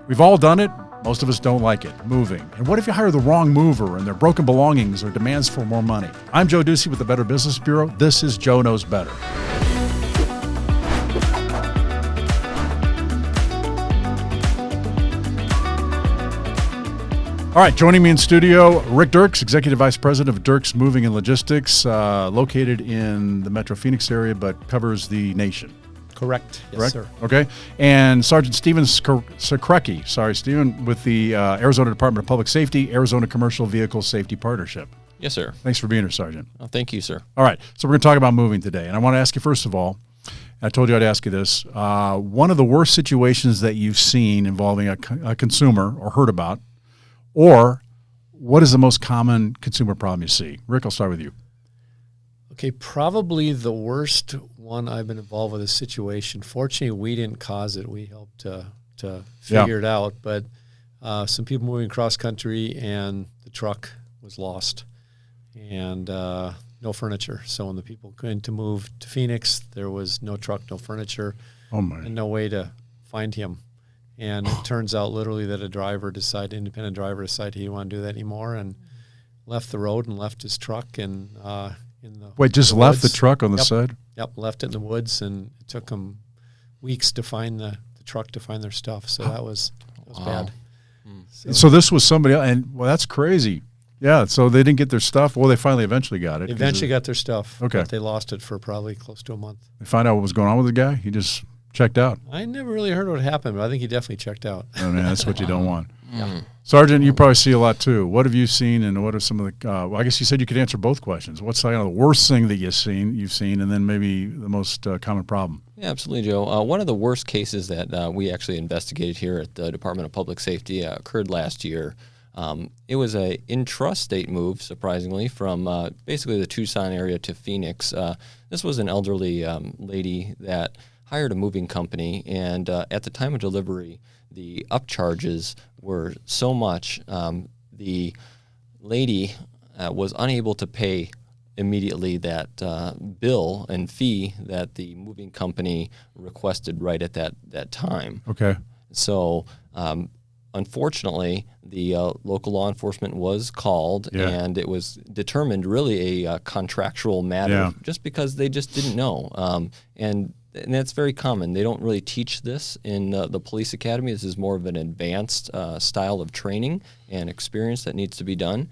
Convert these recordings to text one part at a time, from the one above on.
We've all done it. Most of us don't like it, moving. And what if you hire the wrong mover and their broken belongings or demands for more money? I'm Joe Ducey with the Better Business Bureau. This is Joe Knows Better. All right, joining me in studio, Rick Dircks, Executive Vice President of Dircks Moving and Logistics, located in the Metro Phoenix area, but covers the nation. Correct. Yes, Correct? sir. Okay. And Sergeant Steven Sekrecki, Steven, with the Arizona Department of Public Safety, Arizona Commercial Vehicle Safety Partnership. Yes, sir. Thanks for being here, Sergeant. Oh, thank you, sir. All right, so we're going to talk about moving today. And I want to ask you, first of all, I told you I'd ask you this, one of the worst situations that you've seen involving a consumer or heard about, or what is the most common consumer problem you see? Rick, I'll start with you. Okay, probably the worst one I've been involved with this situation. Fortunately, we didn't cause it. We helped to figure it out. But some people moving cross country and the truck was lost and no furniture. So when the people came to move to Phoenix, there was no truck, no furniture, and no way to find him. And it turns out literally that independent driver decided he didn't want to do that anymore and left the road and left his truck and in the just the left woods. the truck on the side? Yep, left it in the woods, and it took them weeks to find the truck to find their stuff. So that was bad. So this was somebody else, and well, that's crazy. Yeah, so they didn't get their stuff. Well, they finally eventually got it. They eventually got their stuff. Okay. But they lost it for probably close to a month. They find out what was going on with the guy? He just checked out. I never really heard what happened, but I think he definitely checked out. Oh, man, that's what you don't want. Yeah. Sergeant, you probably see a lot too. What have you seen, and what are some of the? Well, I guess you said you could answer both questions. What's the worst thing that you've seen, and then maybe the most common problem? Yeah, absolutely, Joe. One of the worst cases that we actually investigated here at the Department of Public Safety occurred last year. It was a intrastate move, surprisingly, from basically the Tucson area to Phoenix. This was an elderly lady that hired a moving company, and at the time of delivery, the upcharges were so much, the lady was unable to pay immediately that bill and fee that the moving company requested right at that time. Okay. So unfortunately, the local law enforcement was called, and it was determined really a contractual matter just because they just didn't know. And that's very common. They don't really teach this in the police academy. This is more of an advanced style of training and experience that needs to be done.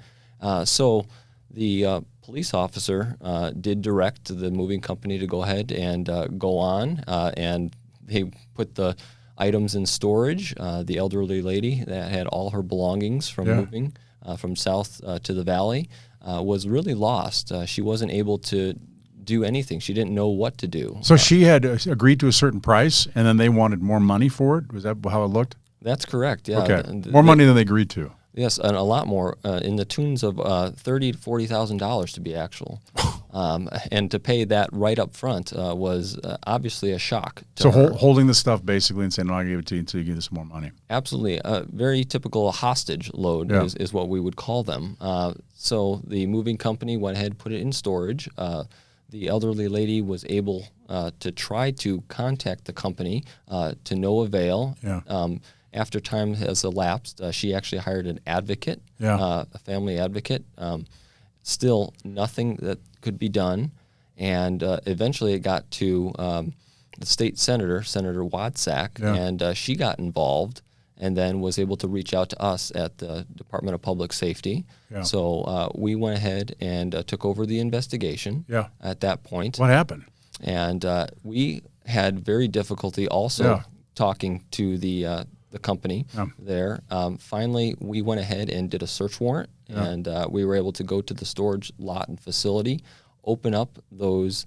So the police officer did direct the moving company to go ahead and go on, and they put the items in storage. The elderly lady that had all her belongings from moving from south to the valley was really lost. She wasn't able to do anything. She didn't know what to do. So she had agreed to a certain price, and then they wanted more money for it? Was that how it looked? That's correct, yeah. Okay. More money than they agreed to. Yes, and a lot more, in the tunes of $30,000 to $40,000 to be actual. And to pay that right up front was obviously a shock to her. Holding the stuff basically and saying, no, I gave it to you until you give us more money. Absolutely. Very typical hostage load is what we would call them. So the moving company went ahead and put it in storage. The elderly lady was able to try to contact the company to no avail. After time has elapsed, she actually hired an advocate, a family advocate. Still nothing that could be done. And eventually it got to the state senator, Senator Watsack, and she got involved and then was able to reach out to us at the Department of Public Safety. So we went ahead and took over the investigation at that point. What happened? And we had very difficulty also talking to the company there. Finally, we went ahead and did a search warrant, and we were able to go to the storage lot and facility, open up those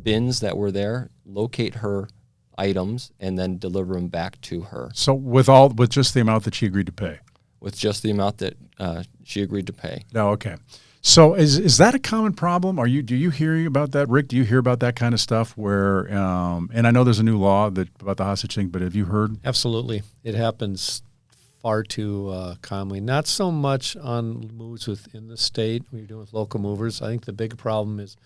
bins that were there, locate her items, and then deliver them back to her. So with just the amount that she agreed to pay? With just the amount that she agreed to pay. No, okay. So is that a common problem? Do you hear about that, Rick? Do you hear about that kind of stuff where? And I know there's a new law about the hostage thing, but have you heard? Absolutely, it happens far too commonly. Not so much on moves within the state. When you're doing with local movers, I think the big problem is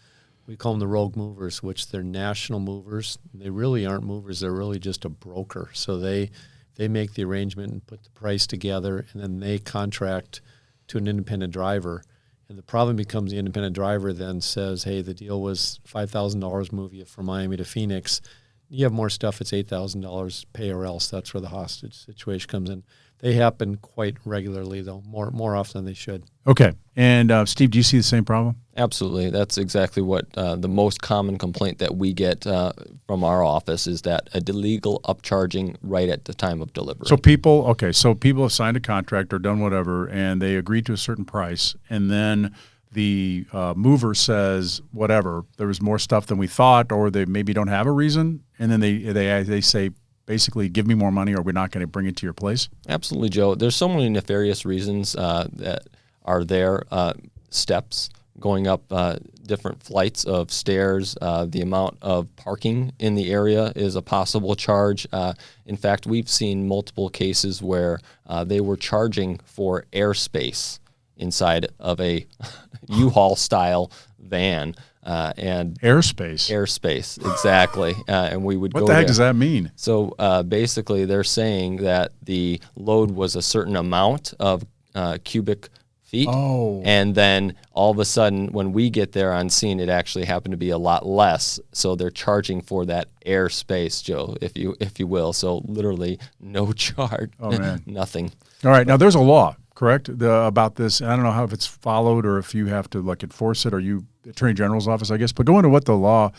we call them the rogue movers, which they're national movers. They really aren't movers. They're really just a broker. So they They make the arrangement and put the price together, and then they contract to an independent driver. And the problem becomes the independent driver then says, hey, the deal was $5,000, move you from Miami to Phoenix. You have more stuff, it's $8,000, pay or else. That's where the hostage situation comes in. They happen quite regularly, though, more often than they should. Okay. And Steve, do you see the same problem? Absolutely. That's exactly what the most common complaint that we get from our office is that a illegal upcharging right at the time of delivery. So people have signed a contract or done whatever, and they agreed to a certain price, and then the mover says, whatever, there was more stuff than we thought, or they maybe don't have a reason, and then they say, basically, give me more money or we're not going to bring it to your place? Absolutely, Joe. There's so many nefarious reasons that are there. Steps, going up different flights of stairs. The amount of parking in the area is a possible charge. In fact, we've seen multiple cases where they were charging for airspace inside of a U-Haul style van. And airspace, exactly. And we would What go the heck there. does that mean? So basically, they're saying that the load was a certain amount of cubic feet. Oh. And then all of a sudden, when we get there on scene, it actually happened to be a lot less. So they're charging for that airspace, Joe, if you will. So literally no charge. Oh, man. Nothing. All right. Now, there's a law, correct, about this. I don't know how if it's followed or if you have to enforce it, or you Attorney General's office, I guess. But go into what the law,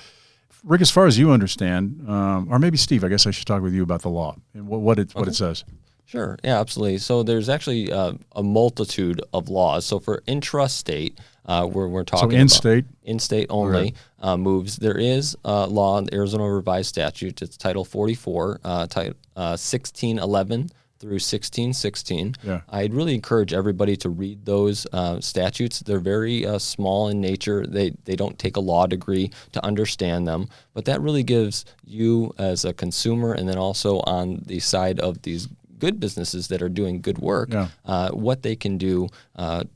Rick, as far as you understand, or maybe Steve, I guess I should talk with you about the law and what it says. Sure. Yeah, absolutely. So there's actually a multitude of laws. So for intrastate, we're talking in-state? about in-state only moves. There is a law in the Arizona Revised Statute. It's Title 44, 1611 through 1616. Yeah. I'd really encourage everybody to read those statutes. They're very small in nature. They don't take a law degree to understand them, but that really gives you as a consumer, and then also on the side of these good businesses that are doing good work, what they can do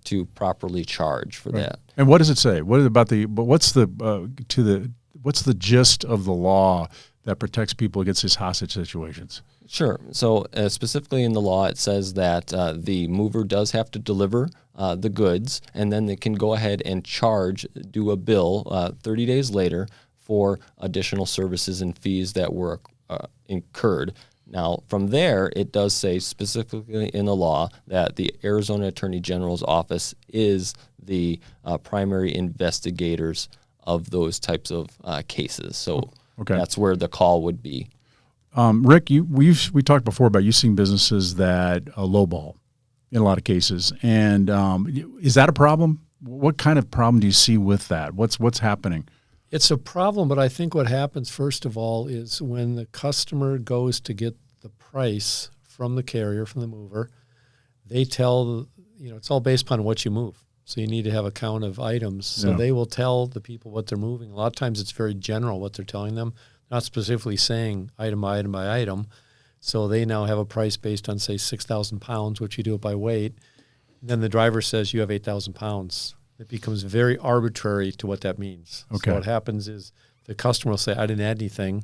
to properly charge for that. And what does it say? What about what's the gist of the law that protects people against these hostage situations? Sure. So specifically in the law, it says that the mover does have to deliver the goods, and then they can go ahead and do a bill 30 days later for additional services and fees that were incurred. Now, from there, it does say specifically in the law that the Arizona Attorney General's office is the primary investigators of those types of cases. So that's where the call would be. Rick, we talked before about you seeing businesses that lowball in a lot of cases, and is that a problem? What kind of problem do you see with that? What's happening? It's a problem, but I think what happens first of all is when the customer goes to get the price from the carrier, from the mover, they tell, it's all based upon what you move. So you need to have a count of items. So they will tell the people what they're moving. A lot of times it's very general what they're telling them, not specifically saying item by item by item. So they now have a price based on, say, 6,000 pounds, which you do it by weight. Then the driver says you have 8,000 pounds. It becomes very arbitrary to what that means. Okay. So what happens is the customer will say, I didn't add anything.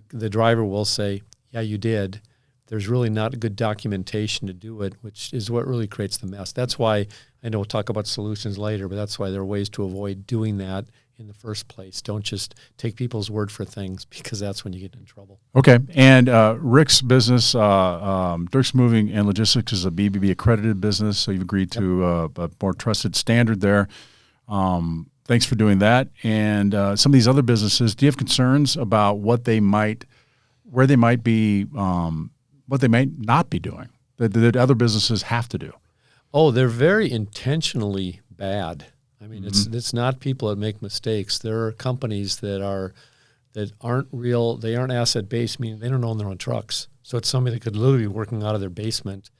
The driver will say, yeah, you did. There's really not good documentation to do it, which is what really creates the mess. That's why, I know we'll talk about solutions later, but that's why there are ways to avoid doing that in the first place. Don't just take people's word for things, because that's when you get in trouble. Okay. And Rick's business, Dircks Moving and Logistics, is a BBB accredited business, so you've agreed to a more trusted standard there. Thanks for doing that. And some of these other businesses, do you have concerns about where they might be, what they might not be doing that other businesses have to do? Oh, they're very intentionally bad. I mean, it's not people that make mistakes. There are companies that aren't real. They aren't asset based, meaning they don't own their own trucks. So it's somebody that could literally be working out of their basement.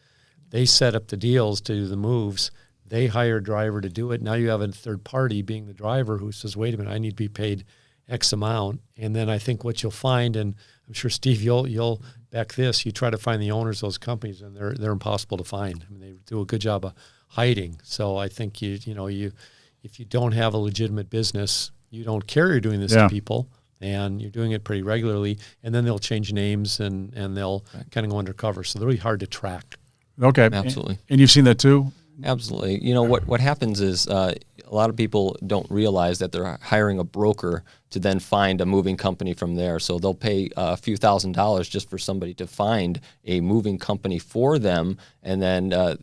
They set up the deals to do the moves. They hire a driver to do it. Now you have a third party being the driver who says, wait a minute, I need to be paid X amount. And then I think what you'll find, and I'm sure, Steve, you'll back this, you try to find the owners of those companies, and they're impossible to find. I mean, they do a good job of hiding. So I think if you don't have a legitimate business, you don't care you're doing this to people, and you're doing it pretty regularly, and then they'll change names and they'll kind of go undercover. So they're really hard to track. Okay. Absolutely. And you've seen that too? Absolutely. You know, what happens is a lot of people don't realize that they're hiring a broker to then find a moving company from there. So they'll pay a few $1,000s just for somebody to find a moving company for them, and then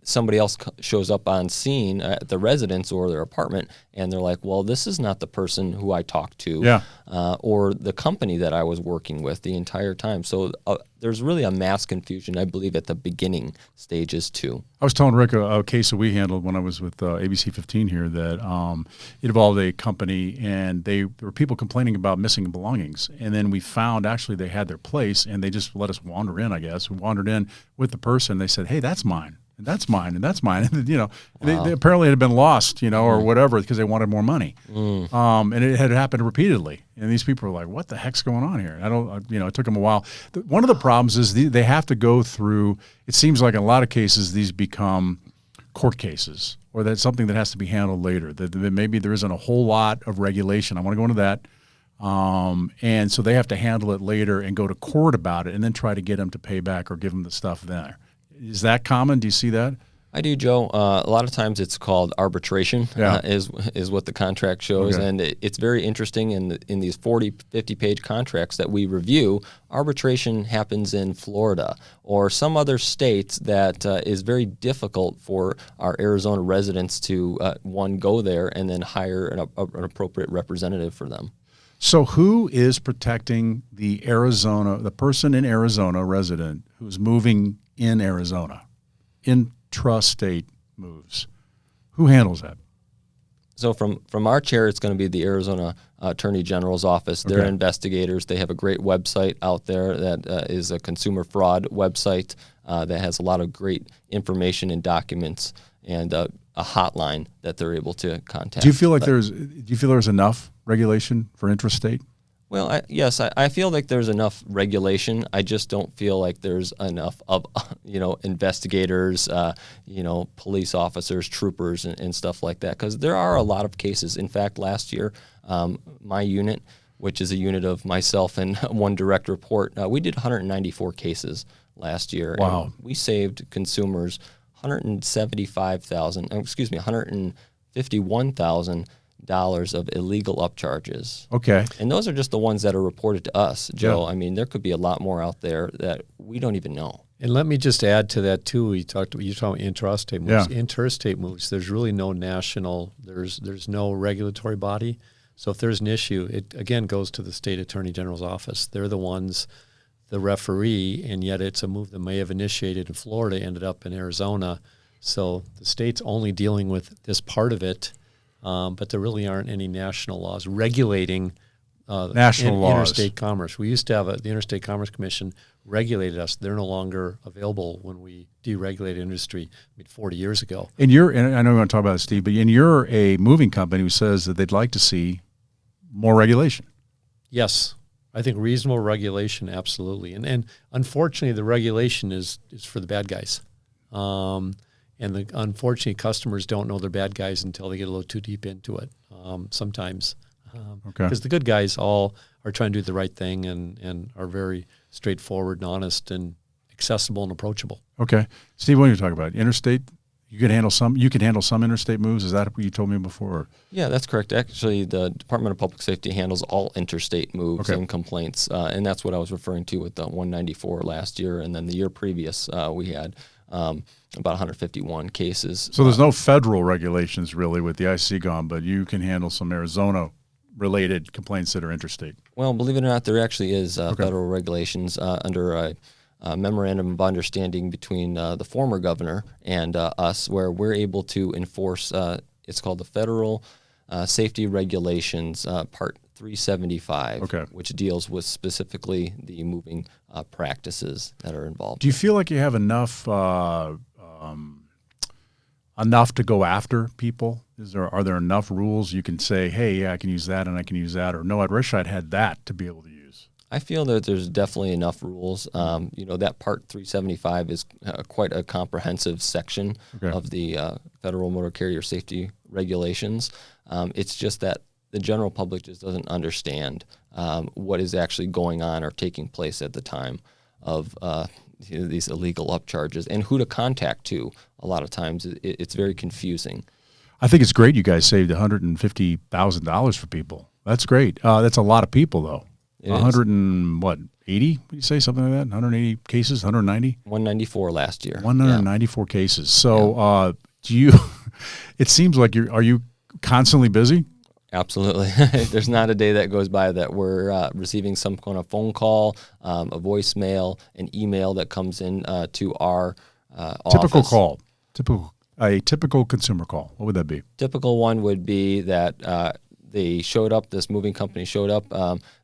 somebody else shows up on scene at the residence or their apartment, and they're like, well, this is not the person who I talked to, or the company that I was working with the entire time. So there's really a mass confusion, I believe, at the beginning stages too. I was telling Rick a case that we handled when I was with ABC 15 here that it involved a company, and there were people complaining about missing belongings. And then we found actually they had their place, and they just let us wander in, I guess. We wandered in with the person. They said, hey, that's mine. And that's mine, and that's mine. And, wow. they apparently had been lost, or whatever, because they wanted more money. And it had happened repeatedly. And these people were like, what the heck's going on here? It took them a while. One of the problems is they have to go through, it seems like in a lot of cases, these become court cases, or that's something that has to be handled later. That maybe there isn't a whole lot of regulation. I want to go into that. And so they have to handle it later and go to court about it, and then try to get them to pay back or give them the stuff there. Is that common? Do you see that? I do, Joe. A lot of times it's called arbitration, is what the contract shows. Okay. And it's very interesting in these 40, 50-page contracts that we review. Arbitration happens in Florida or some other states that is very difficult for our Arizona residents to, go there and then hire an appropriate representative for them. So who is protecting the person in Arizona resident who's moving in Arizona, intrastate moves? Who handles that? So from our chair, it's going to be the Arizona Attorney General's office. They're investigators. They have a great website out there that is a consumer fraud website that has a lot of great information and documents, and a hotline that they're able to contact. Do you feel like there's enough regulation for intrastate? Well, yes, I feel like there's enough regulation. I just don't feel like there's enough of, investigators, police officers, troopers, and stuff like that. Because there are a lot of cases. In fact, last year, my unit, which is a unit of myself and one direct report, we did 194 cases last year. Wow. And we saved consumers $151,000 of illegal upcharges. Okay. And those are just the ones that are reported to us, Joe. Yeah. I mean, there could be a lot more out there that we don't even know. And let me just add to that too. You talked about interstate moves. Yeah. Interstate moves, there's really no national, there's no regulatory body. So if there's an issue, it again goes to the state attorney general's office. They're the ones, the referee, and yet it's a move that may have initiated in Florida, ended up in Arizona. So the state's only dealing with this part of it. But there really aren't any national laws regulating interstate commerce. We used to have the Interstate Commerce Commission regulated us. They're no longer available when we deregulated industry 40 years ago. And I know you want to talk about it, Steve, but you're a moving company who says that they'd like to see more regulation. Yes. I think reasonable regulation, absolutely. And unfortunately, the regulation is for the bad guys. And unfortunately, customers don't know they're bad guys until they get a little too deep into it sometimes. Because the good guys all are trying to do the right thing and are very straightforward and honest and accessible and approachable. Okay. Steve, what are you talking about? Interstate? You can handle some interstate moves? Is that what you told me before? Yeah, that's correct. Actually, the Department of Public Safety handles all interstate moves and complaints. And that's what I was referring to with the 194 last year. And then the year previous, we had about 151 cases. So there's no federal regulations really with the IC gone, but you can handle some Arizona-related complaints that are interstate. Well, believe it or not, there actually is federal regulations under a memorandum of understanding between the former governor and us, where we're able to enforce, it's called the Federal Safety Regulations, Part 375, which deals with specifically the moving practices that are involved. Do you feel like you have enough to go after people? Are there enough rules you can say, hey, yeah, I can use that and I can use that, or no, I wish I'd had that to be able to use? I feel that there's definitely enough rules. That Part 375 is quite a comprehensive section of the Federal Motor Carrier Safety Regulations. It's just that the general public just doesn't understand what is actually going on or taking place at the time of these illegal upcharges and who to contact to. A lot of times it's very confusing. I think it's great you guys saved $150,000 for people. That's great. That's a lot of people, though. 80? Would you say something like that? 180 cases, 190? 194 last year. 194 cases. So do you? It seems like are you constantly busy? Absolutely. There's not a day that goes by that we're receiving some kind of phone call, a voicemail, an email that comes in to our Typical office. call. A typical consumer call. What would that be? Typical one would be that they showed up, this moving company showed up,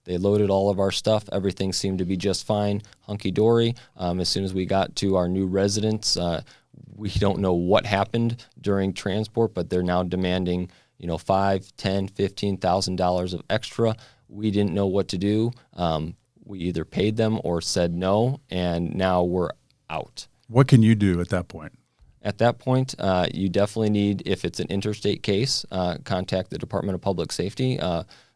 they loaded all of our stuff, everything seemed to be just fine, hunky-dory. As soon as we got to our new residence, we don't know what happened during transport, but they're now demanding $5,000, $10,000, $15,000 of extra. We didn't know what to do. We either paid them or said no, and now we're out. What can you do at that point? At that point, you definitely need, if it's an interstate case, contact the Department of Public Safety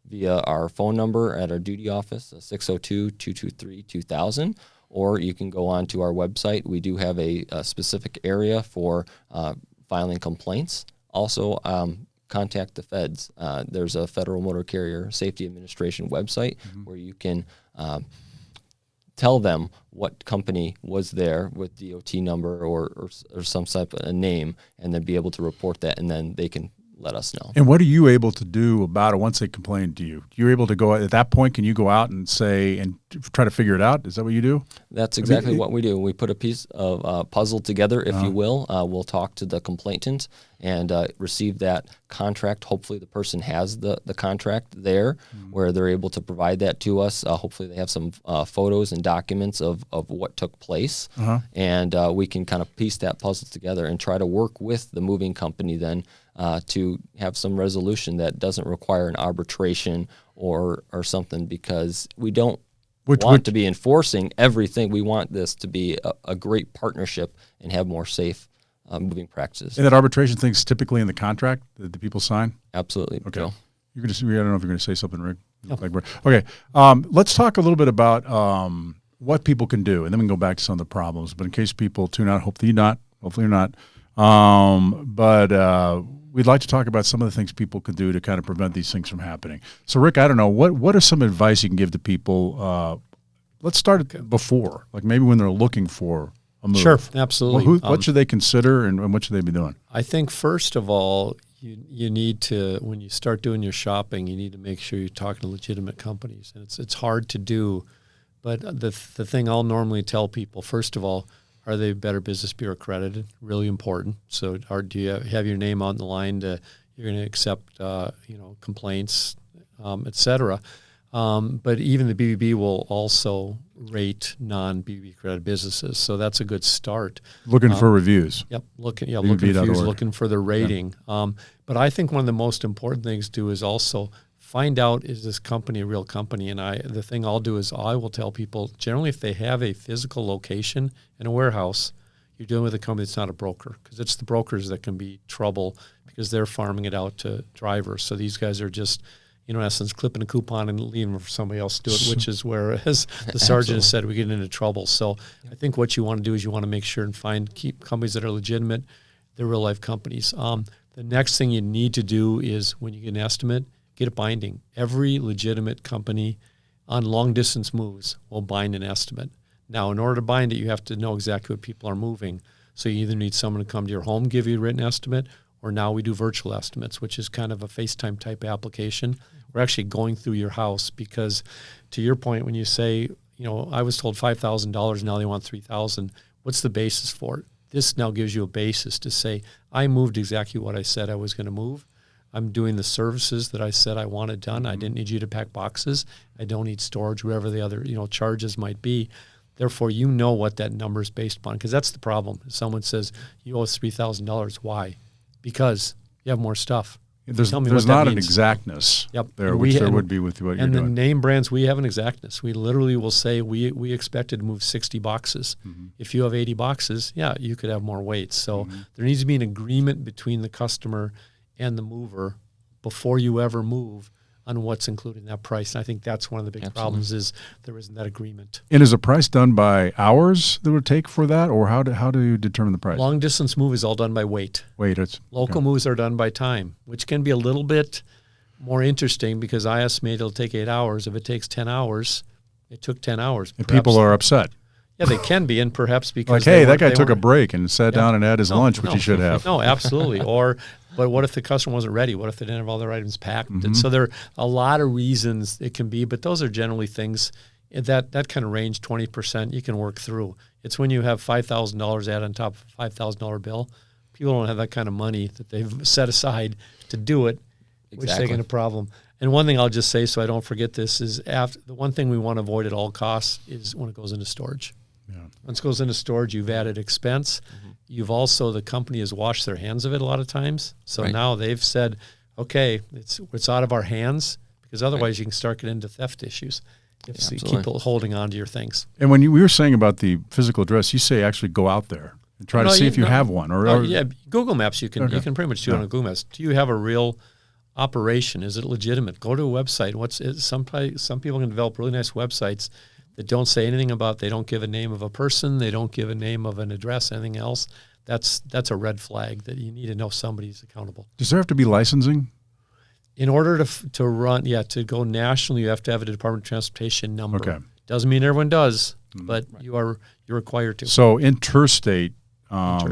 via our phone number at our duty office, 602-223-2000, or you can go on to our website. We do have a specific area for filing complaints. Also, contact the feds. There's a Federal Motor Carrier Safety Administration website where you can tell them what company was there with DOT number or some type of a name, and then be able to report that, and then they can let us know. And what are you able to do about it once they complain to you? You're able to go at that point. Can you go out and say and try to figure it out? Is that what you do? That's exactly what we do. We put a piece of puzzle together, if you will. We'll talk to the complainant and receive that contract. Hopefully the person has the contract there where they're able to provide that to us. Hopefully they have some photos and documents of what took place. And we can kind of piece that puzzle together and try to work with the moving company then to have some resolution that doesn't require an arbitration or something, because we don't want to be enforcing everything. We want this to be a great partnership and have more safe moving practices. And that arbitration thing's typically in the contract that the people sign? Absolutely. Okay. Joe. I don't know if you're going to say something, Rick. No. Okay. Let's talk a little bit about what people can do, and then we can go back to some of the problems. But in case people tune out, hopefully you're not. But we'd like to talk about some of the things people can do to kind of prevent these things from happening. So, Rick, I don't know, what are some advice you can give to people? Let's start before, like maybe when they're looking for a move. Sure, absolutely. Well, what should they consider, and what should they be doing? I think first of all, you need to, when you start doing your shopping, you need to make sure you're talking to legitimate companies, and it's hard to do. But the thing I'll normally tell people, first of all, are they Better Business Bureau accredited? Really important. So, do you have your name on the line you're going to accept, complaints, et cetera. But even the BBB will also rate non-BBB accredited businesses, so that's a good start. Looking for reviews. Yep, looking for reviews, looking for the rating. Yeah. But I think one of the most important things to do is also find out, is this company a real company? And the thing I'll do is I will tell people, generally if they have a physical location in a warehouse, you're dealing with a company that's not a broker, because it's the brokers that can be trouble because they're farming it out to drivers. So these guys are just, in essence, clipping a coupon and leaving for somebody else to do it, which is where, as the sergeant has said, we get into trouble. So I think what you want to do is you want to make sure and keep companies that are legitimate, they're real life companies. The next thing you need to do is, when you get an estimate, get it binding. Every legitimate company on long distance moves will bind an estimate. Now, in order to bind it, you have to know exactly what people are moving. So you either need someone to come to your home, give you a written estimate, or now we do virtual estimates, which is kind of a FaceTime type application. We're actually going through your house, because to your point, when you say, I was told $5,000, now they want $3,000, what's the basis for it? This now gives you a basis to say, I moved exactly what I said I was going to move. I'm doing the services that I said I wanted done. I didn't need you to pack boxes. I don't need storage, wherever the other charges might be. Therefore, you know what that number is based upon, because that's the problem. If someone says, you owe us $3,000, why? Because you have more stuff. There's not an exactness there, which there would be with what you're doing. And the name brands, we have an exactness. We literally will say we expected to move 60 boxes. If you have 80 boxes, you could have more weights. So there needs to be an agreement between the customer and the mover before you ever move on what's included in that price. And I think that's one of the big problems is there isn't that agreement. And is the price done by hours that would take for that, or how do you determine the price? Long distance move is all done by weight. Local moves are done by time, which can be a little bit more interesting because I estimate it'll take 8 hours. If it takes 10 hours, it took 10 hours. And people are upset. Yeah, they can be, and perhaps because like, hey, that guy took a break and sat down and had his lunch, which he should have. No, absolutely. But what if the customer wasn't ready? What if they didn't have all their items packed? And so there are a lot of reasons it can be, but those are generally things that kind of range 20% you can work through. It's when you have $5,000 added on top of a $5,000 bill. People don't have that kind of money that they've set aside to do it, which is taking a problem. And one thing I'll just say so I don't forget this is the one thing we want to avoid at all costs is when it goes into storage. Yeah. Once it goes into storage, you've added expense. You've also, the company has washed their hands of it a lot of times. So now they've said, okay, it's out of our hands, because otherwise you can start getting into theft issues if you keep holding on to your things. And when we were saying about the physical address, you say actually go out there and try to see if you have one. Yeah, Google Maps, you can pretty much do it on Google Maps. Do you have a real operation? Is it legitimate? Go to a website. Some people can develop really nice websites that don't say anything about, they don't give a name of a person, they don't give a name of an address, anything else. That's a red flag that you need to know somebody's accountable. Does there have to be licensing? In order to run, to go national, you have to have a Department of Transportation number. Okay. Doesn't mean everyone does, but you're required to. So interstate,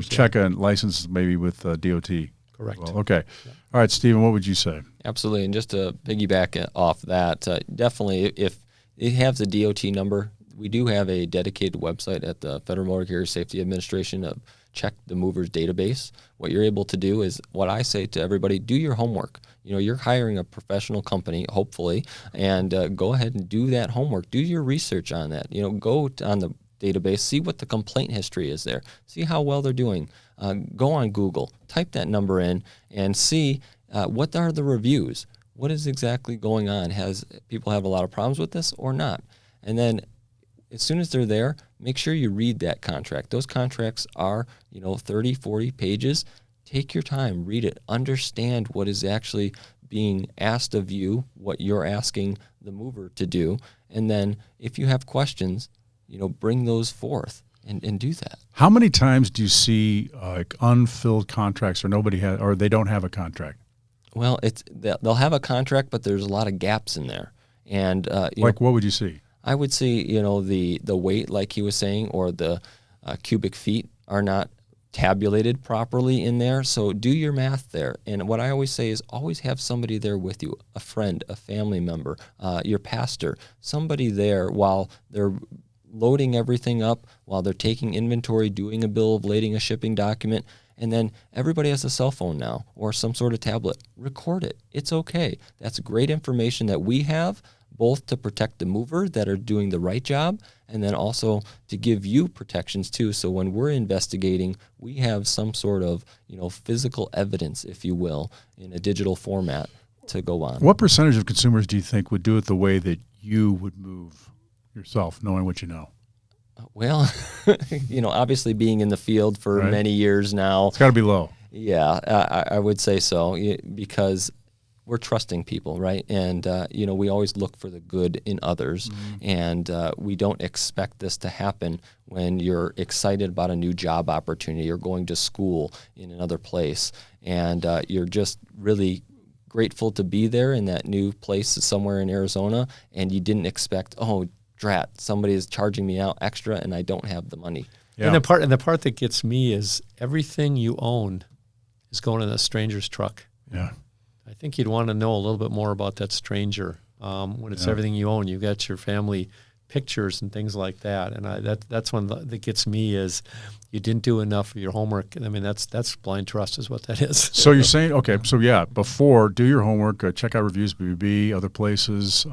check a license maybe with DOT. Correct. Well, okay. Yeah. All right, Stephen, what would you say? Absolutely. And just to piggyback off that, definitely if it has a DOT number, we do have a dedicated website at the Federal Motor Carrier Safety Administration of Check the Movers database. What you're able to do is what I say to everybody, do your homework. You're hiring a professional company, hopefully, and go ahead and do that homework. Do your research on that. Go on the database, see what the complaint history is there. See how well they're doing. Go on Google, type that number in, and see what are the reviews. What is exactly going on? Has people have a lot of problems with this or not? And then as soon as they're there, make sure you read that contract. Those contracts are, 30, 40 pages. Take your time, read it, understand what is actually being asked of you, what you're asking the mover to do. And then if you have questions, bring those forth and do that. How many times do you see unfilled contracts or they don't have a contract? Well, they'll have a contract, but there's a lot of gaps in there. And what would you see? I would see, the weight, like he was saying, or the cubic feet are not tabulated properly in there. So do your math there. And what I always say is always have somebody there with you, a friend, a family member, your pastor, somebody there while they're loading everything up, while they're taking inventory, doing a bill of lading, a shipping document. And then everybody has a cell phone now or some sort of tablet. Record it. It's okay. That's great information that we have, both to protect the mover that are doing the right job and then also to give you protections too. So when we're investigating, we have some sort of, physical evidence, if you will, in a digital format to go on. What percentage of consumers do you think would do it the way that you would move yourself, knowing what you know? Well, obviously being in the field for many years now. It's got to be low. Yeah, I would say so, because we're trusting people, right? And, we always look for the good in others. And we don't expect this to happen when you're excited about a new job opportunity or going to school in another place. And you're just really grateful to be there in that new place somewhere in Arizona. And you didn't expect, drat, somebody is charging me out extra and I don't have the money. Yeah. And the part that gets me is everything you own is going in a stranger's truck. Yeah. I think you'd want to know a little bit more about that stranger when it's everything you own. You've got your family pictures and things like that. And that's one that gets me is you didn't do enough of your homework. I mean, that's blind trust is what that is. So you're saying, okay, so before, do your homework, check out reviews, BBB, other places.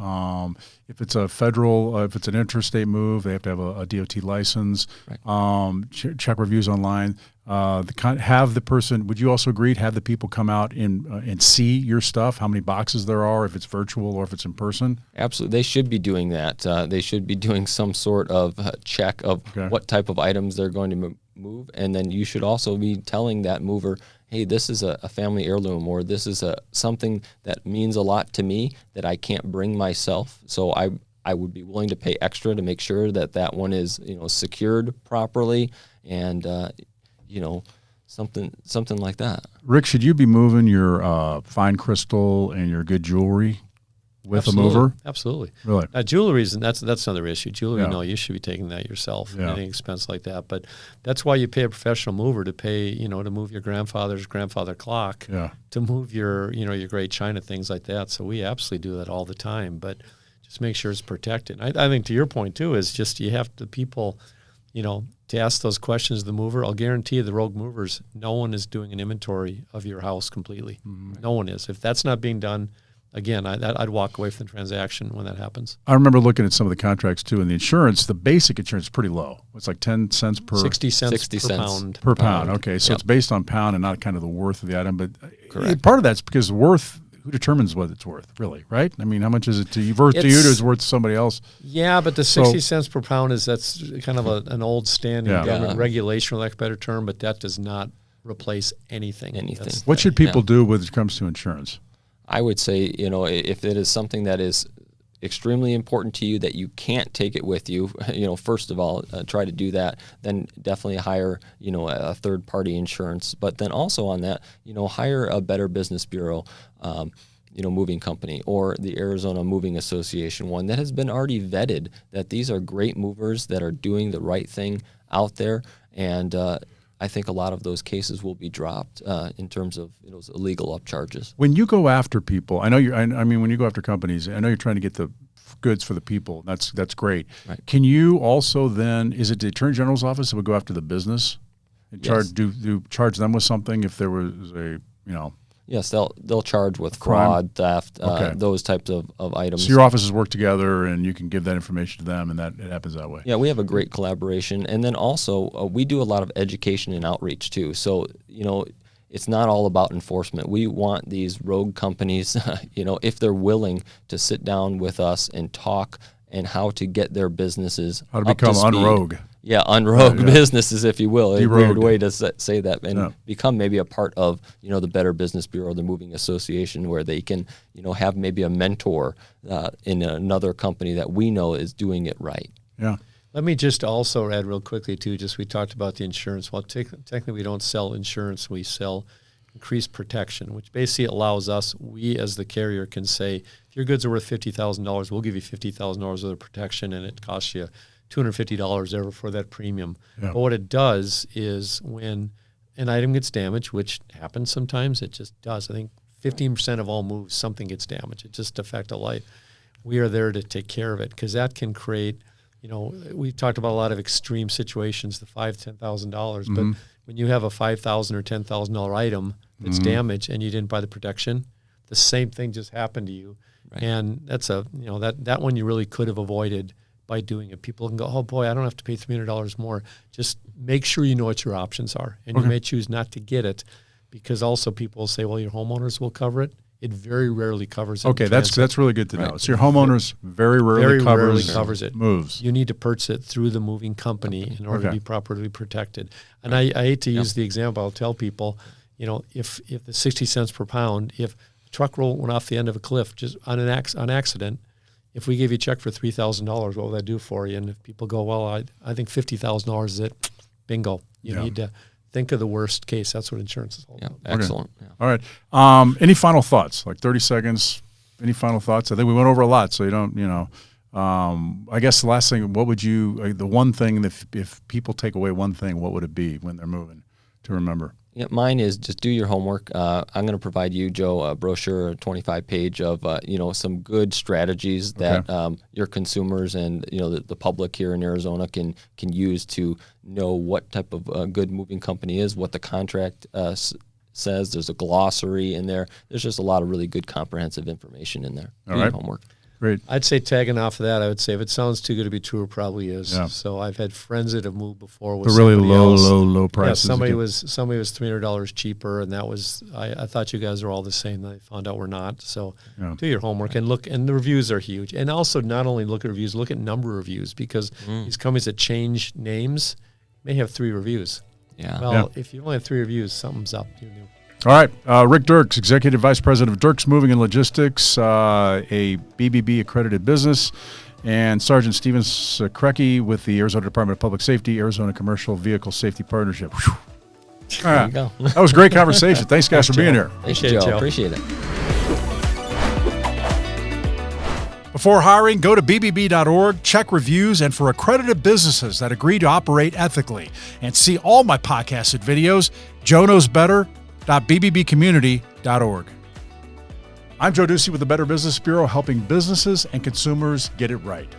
If it's a federal, if it's an interstate move, they have to have a DOT license. Right. Check reviews online. Have the person, would you also agree, have the people come out and see your stuff, how many boxes there are, if it's virtual or if it's in person? Absolutely. They should be doing that. They should be doing some sort of check of what type of items they're going to move, and then you should also be telling that mover, hey, this is a family heirloom, or this is something that means a lot to me that I can't bring myself. So I would be willing to pay extra to make sure that one is, secured properly, and something like that. Rick, should you be moving your fine crystal and your good jewelry with Absolutely. a mover? Absolutely. Really? Jewelry that's another issue. Jewelry, Yeah. no, you should be taking that yourself. Yeah. Any expense like that, but that's why you pay a professional mover to pay, to move your grandfather's grandfather clock, Yeah. to move your great china, things like that. So we absolutely do that all the time, but just make sure it's protected. I think to your point too is just you have to people, to ask those questions of the mover. I'll guarantee you the rogue movers, no one is doing an inventory of your house completely. Mm-hmm. No one is. If that's not being done, again, I'd walk away from the transaction when that happens. I remember looking at some of the contracts too, and the insurance, the basic insurance is pretty low. It's like 10 cents per 60 cents 60 per cents pound. per pound. Okay, so Yep. it's based on pound and not kind of the worth of the item. But Correct. part of that's because worth. Who determines what it's worth, really, right? I mean, how much is it to you? Worth to you, or is it worth to somebody else? Yeah, but the 60 cents per pound that's kind of an old standing government regulation, for lack of a better term, but that does not replace anything. What should people do when it comes to insurance? I would say, if it is something that is extremely important to you that you can't take it with you, first of all, try to do that. Then definitely hire, a third-party insurance. But then also on that, hire a Better Business Bureau, moving company, or the Arizona Moving Association, one that has been already vetted that these are great movers that are doing the right thing out there. And I think a lot of those cases will be dropped in terms of those illegal upcharges. When you go after people, I know when you go after companies, I know you're trying to get the goods for the people. That's great. Right. Can you also then, is it the Attorney General's office that would go after the business and Yes. charge them with something if there was a, Yes, they'll charge with crime? fraud, theft, Okay. those types of items. So your offices work together and you can give that information to them, and that it happens that way. Yeah, we have a great collaboration. And then also we do a lot of education and outreach too. So, it's not all about enforcement. We want these rogue companies, if they're willing to sit down with us and talk and how to get their businesses How to up become speed. unrogue. Yeah, unrogue businesses, if you will. A Derogued. weird way to say that, and become maybe a part of, the Better Business Bureau, the Moving Association, where they can, have maybe a mentor in another company that we know is doing it right. Yeah. Let me just also add real quickly too, we talked about the insurance. Well, technically we don't sell insurance, we sell increased protection, which basically allows us, we as the carrier can say, if your goods are worth $50,000, we'll give you $50,000 worth of protection, and it costs you $250 ever for that premium. Yeah. But what it does is when an item gets damaged, which happens sometimes, it just does. I think 15% of all moves, something gets damaged. It just affects a life. We are there to take care of it, because that can create, we've talked about a lot of extreme situations, the $5,000, $10,000, but when you have a $5,000 or $10,000 item that's damaged and you didn't buy the protection, the same thing just happened to you. Right. And that's that one you really could have avoided by doing it. People can go, oh boy, I don't have to pay $300 more. Just make sure you know what your options are. And you may choose not to get it, because also people will say, well, your homeowners will cover it. It very rarely covers it. Okay, that's really good to know. So your homeowners very rarely covers it. Moves. You need to purchase it through the moving company in order to be properly protected. And I hate to use the example. I'll tell people, if the 60 cents per pound, if a truck roll went off the end of a cliff just on accident, if we gave you a check for $3,000, what would that do for you? And if people go, well, I think $50,000 is it, bingo. You need to think of the worst case. That's what insurance is all about. Excellent. Okay. Yeah. All right. Any final thoughts? Like 30 seconds. Any final thoughts? I think we went over a lot, so you don't, I guess the last thing, what would you, the one thing that if people take away one thing, what would it be when they're moving to remember? Yeah, mine is just do your homework. I'm going to provide you, Joe, a brochure, a 25-page of some good strategies that your consumers and the public here in Arizona can use to know what type of good moving company is, what the contract says. There's a glossary in there. There's just a lot of really good comprehensive information in there. All right. Homework. Great. I'd say tagging off of that, I would say if it sounds too good to be true, it probably is. Yeah. So I've had friends that have moved before with The really somebody low else. prices. Yeah, somebody was $300 cheaper, and that was I thought you guys were all the same. Then I found out we're not. So do your homework and look. And the reviews are huge. And also not only look at reviews, look at number of reviews, because these companies that change names, may have 3 reviews. Yeah. Well, if you only have 3 reviews, something's up. You know. All right. Rick Dircks, Executive Vice President of Dircks Moving and Logistics, a BBB accredited business, and Sergeant Steven Sekrecki with the Arizona Department of Public Safety, Arizona Commercial Vehicle Safety Partnership. Whew. There you go. That was a great conversation. Thanks, guys, for being here. Thanks, Joe. Appreciate it. Before hiring, go to bbb.org, check reviews, and for accredited businesses that agree to operate ethically. And see all my podcasted videos, joeknowsbetter.bbbcommunity.org. I'm Joe Ducey with the Better Business Bureau, helping businesses and consumers get it right.